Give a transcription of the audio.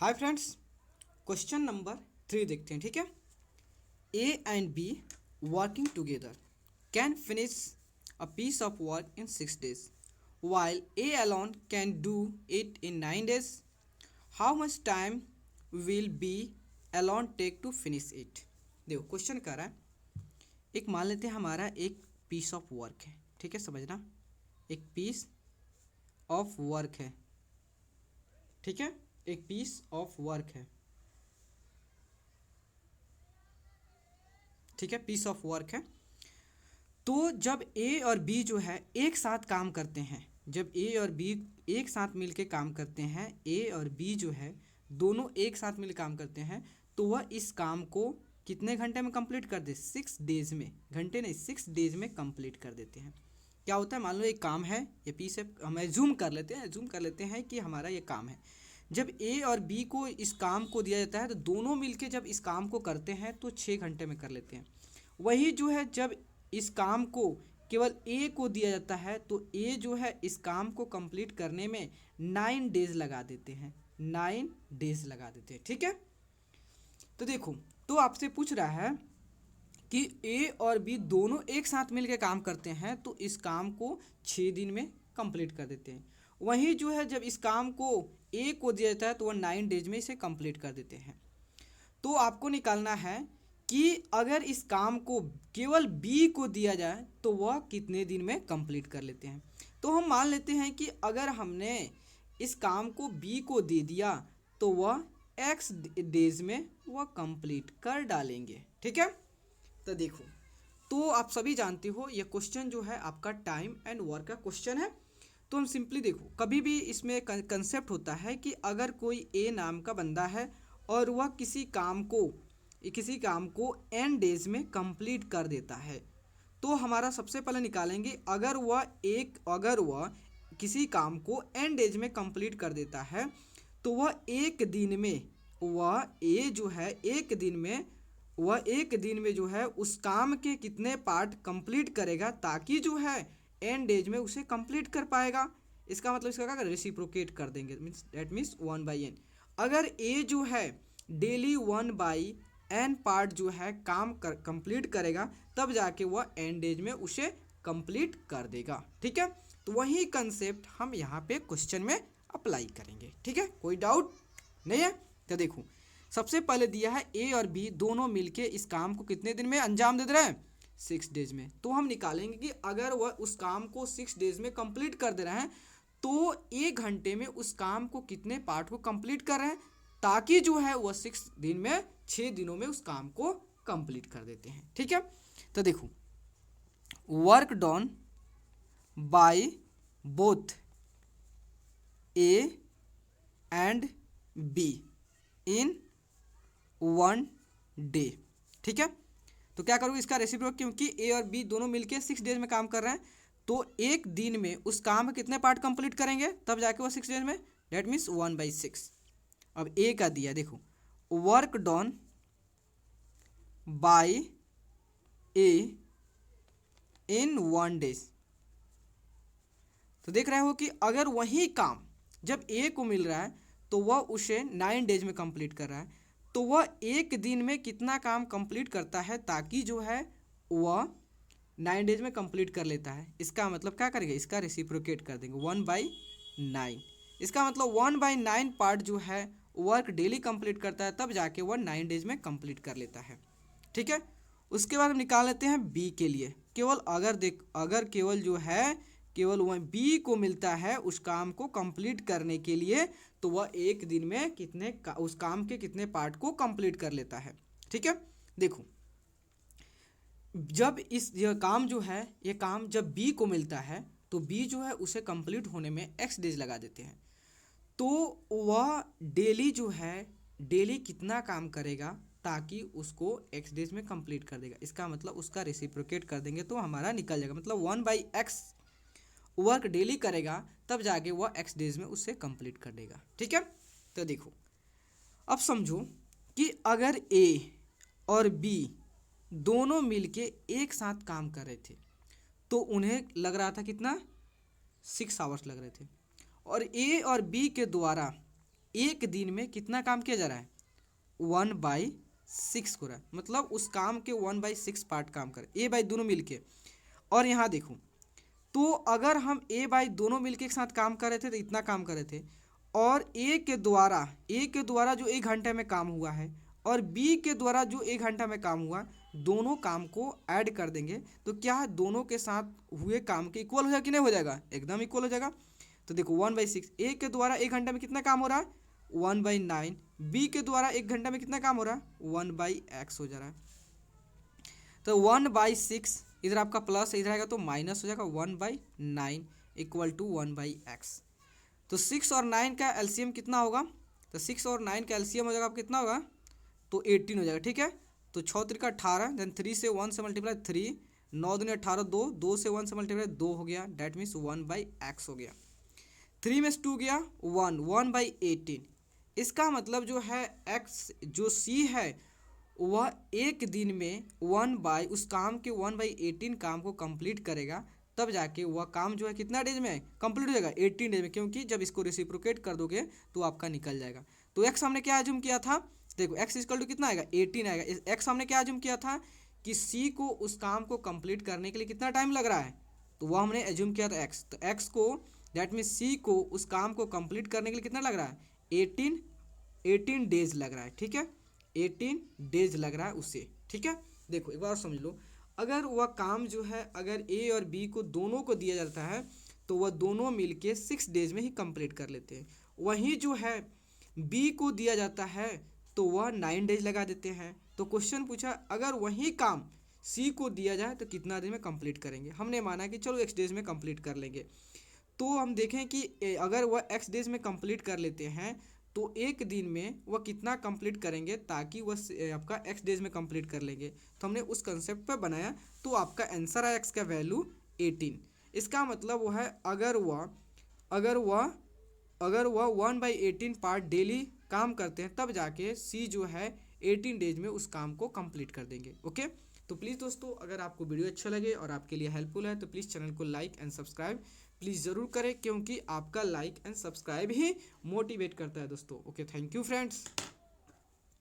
Hi friends, question number 3 देखते हैं। ठीक है। A and B working together can finish a piece of work in 6 days while A alone can do it in 9 days. How much time will B alone take to finish it? देखो question कर रहा है, एक मान लेते हैं हमारा एक पीस ऑफ वर्क है। ठीक है, समझना, एक पीस ऑफ वर्क है। ठीक है, एक पीस ऑफ वर्क है। ठीक है, पीस ऑफ वर्क है। तो जब ए और बी जो है एक साथ काम करते हैं, जब ए और बी एक साथ मिलके काम करते हैं, ए और बी जो है दोनों एक साथ मिलकर काम करते हैं, तो वह इस काम को कितने घंटे में कंप्लीट कर दे? 6 days में। घंटे नहीं, 6 days में कंप्लीट कर देते हैं। क्या होता है, मान लो एक काम है, ये पीस है, हम एज्यूम कर लेते हैं कि हमारा ये काम है। जब ए और बी को इस काम को दिया जाता है तो दोनों मिलके जब इस काम को करते हैं तो 6 घंटे में कर लेते हैं। वही जो है जब इस काम को केवल ए को दिया जाता है तो ए जो है इस काम को कंप्लीट करने में 9 days लगा देते हैं। 9 days लगा देते हैं। ठीक है, तो देखो, तो आपसे पूछ रहा है कि ए और बी दोनों एक साथ मिलकर काम करते हैं तो इस काम को 6 दिन में कंप्लीट कर देते हैं। वहीं जो है जब इस काम को ए को दिया जाता है तो वह 9 days में इसे कंप्लीट कर देते हैं। तो आपको निकालना है कि अगर इस काम को केवल बी को दिया जाए तो वह कितने दिन में कंप्लीट कर लेते हैं। तो हम मान लेते हैं कि अगर हमने इस काम को बी को दे दिया तो वह एक्स डेज में वह कंप्लीट कर डालेंगे। ठीक है, तो देखो, तो आप सभी जानते हो यह क्वेश्चन जो है आपका टाइम एंड वर्क का क्वेश्चन है। तो हम सिंपली देखो, कभी भी इसमें कंसेप्ट होता है कि अगर कोई ए नाम का बंदा है और वह किसी काम को n days में कंप्लीट कर देता है, तो हमारा सबसे पहले निकालेंगे अगर वह किसी काम को n days में कंप्लीट कर देता है तो वह एक दिन में जो है उस काम के कितने पार्ट कंप्लीट करेगा, ताकि जो है n days में उसे कंप्लीट कर पाएगा। इसका मतलब इसका क्या रेसिप्रोकेट कर देंगे, दैट मीन्स 1/n। अगर ए जो है डेली 1/n पार्ट जो है काम कंप्लीट करेगा तब जाके वह n days में उसे कंप्लीट कर देगा। ठीक है, तो वही कंसेप्ट हम यहाँ पे क्वेश्चन में अप्लाई करेंगे। ठीक है, कोई डाउट नहीं है। तो देखो, सबसे पहले दिया है ए और बी दोनों मिलके इस काम को कितने दिन में अंजाम दे रहे हैं? 6 days में। तो हम निकालेंगे कि अगर वह उस काम को 6 days में कंप्लीट कर दे रहे हैं तो 1 घंटे में उस काम को कितने पार्ट को कंप्लीट कर रहे हैं, ताकि जो है वह 6 दिनों में उस काम को कंप्लीट कर देते हैं। ठीक है, तो देखो, work done by both A and be in 1 day। ठीक है, तो क्या करूँगी इसका रेसिप्रोकेट, क्योंकि ए और बी दोनों मिलके 6 days में काम कर रहे हैं तो एक दिन में उस काम में कितने पार्ट कंप्लीट करेंगे तब जाके वो 6 days में, डेट मीन्स 1/6। अब ए का दिया, देखो, work done by A in 1 day। तो देख रहे हो कि अगर वही काम जब ए को मिल रहा है तो वह उसे 9 days में कंप्लीट कर रहा है, तो वह एक दिन में कितना काम कंप्लीट करता है, ताकि जो है वह 9 days में कंप्लीट कर लेता है। इसका मतलब क्या करेंगे, इसका रेसिप्रोकेट कर देंगे 1/9। इसका मतलब 1/9 पार्ट जो है वर्क डेली कंप्लीट करता है तब जाके वह 9 days में कंप्लीट कर लेता है। ठीक है, उसके बाद हम निकाल लेते हैं बी के लिए। अगर केवल वह बी को मिलता है उस काम को कंप्लीट करने के लिए तो वह एक दिन में उस काम के कितने पार्ट को कंप्लीट कर लेता है। ठीक है, देखो, जब यह काम जब बी को मिलता है तो बी जो है उसे कंप्लीट होने में x days लगा देते हैं। तो वह डेली कितना काम करेगा ताकि उसको x days में कंप्लीट कर देगा। इसका मतलब उसका रेसिप्रोकेट कर देंगे तो हमारा निकल जाएगा, मतलब 1/x वर्क डेली करेगा तब जाके वह x days में उससे कंप्लीट कर देगा। ठीक है, तो देखो, अब समझो कि अगर ए और बी दोनों मिलके एक साथ काम कर रहे थे तो उन्हें लग रहा था कितना, 6 hours लग रहे थे, और ए और बी के द्वारा एक दिन में कितना काम किया जा रहा है, 1/6 हो रहा है, मतलब उस काम के 1/6 पार्ट काम कर ए बाई दोनों मिलके। और यहाँ देखो, तो अगर हम ए बाई दोनों मिलके एक साथ काम कर रहे थे तो इतना काम कर रहे थे, और ए के द्वारा जो 1 घंटे में काम हुआ है और बी के द्वारा जो 1 घंटा में काम हुआ, दोनों काम को ऐड कर देंगे तो क्या है, दोनों के साथ हुए काम के इक्वल हो जाएगा कि नहीं हो जाएगा, एकदम इक्वल हो जाएगा। तो देखो 1/6, ए के द्वारा 1 घंटे में कितना काम हो रहा है, 1/9, बी के द्वारा 1 घंटे में कितना काम हो रहा है, 1/x हो जा रहा है। तो 1/6 इधर आपका प्लस इधर आएगा तो माइनस हो जाएगा, 1/9 इक्वल टू 1/x। तो 6 और 9 का एलसीएम कितना होगा, तो 6 और 9 का एलसीएम हो जाएगा आप कितना होगा, तो 18 हो जाएगा, ठीक है। तो 6 3 का 18, देन 3 से 1 से मल्टीप्लाई 3, 9 दूनी 18, 2 से 1 से मल्टीप्लाई 2 हो गया, डैट मीन्स 1/x हो गया। 3 में से 2 गया 1/18। इसका मतलब जो है x जो c है वह एक दिन में उस काम के 1/18 काम को कंप्लीट करेगा, तब जाके वह काम जो है कितना डेज में कंप्लीट हो जाएगा, 18 डेज में, क्योंकि जब इसको रेसिप्रोकेट कर दोगे तो आपका निकल जाएगा। तो x हमने क्या अज्यूम किया था, देखो x इक्वल टू कितना आएगा, 18 आएगा। x हमने क्या अज्यूम किया था कि c को उस काम को कंप्लीट करने के लिए कितना टाइम लग रहा है, तो वह हमने एज्यूम किया था x। तो x को दैट मीन्स c को उस काम को कंप्लीट करने के लिए कितना लग रहा है, 18 डेज लग रहा है, ठीक है, 18 डेज लग रहा है उसे, ठीक है। देखो एक बार समझ लो, अगर वह काम जो है अगर ए और बी को दोनों को दिया जाता है तो वह दोनों मिलके 6 डेज में ही कंप्लीट कर लेते हैं। वहीं जो है बी को दिया जाता है तो वह 9 डेज लगा देते हैं। तो क्वेश्चन पूछा अगर वही काम सी को दिया जाए तो कितना दिन में कंप्लीट करेंगे, हमने माना कि चलो x डेज में कंप्लीट कर लेंगे। तो हम देखें कि अगर वह x डेज में कंप्लीट कर लेते हैं तो एक दिन में वह कितना कंप्लीट करेंगे ताकि वह आपका x डेज में कंप्लीट कर लेंगे। तो हमने उस कंसेप्ट पर बनाया, तो आपका आंसर है x का वैल्यू 18। इसका मतलब वो है अगर वह 1/18 पार्ट डेली काम करते हैं तब जाके सी जो है 18 डेज में उस काम को कंप्लीट कर देंगे। ओके, तो प्लीज़ दोस्तों अगर आपको वीडियो अच्छा लगे और आपके लिए हेल्पफुल है तो प्लीज़ चैनल को लाइक एंड सब्सक्राइब प्लीज़ ज़रूर करें, क्योंकि आपका like and subscribe he motivate करता है दोस्तों। Okay, thank you friends.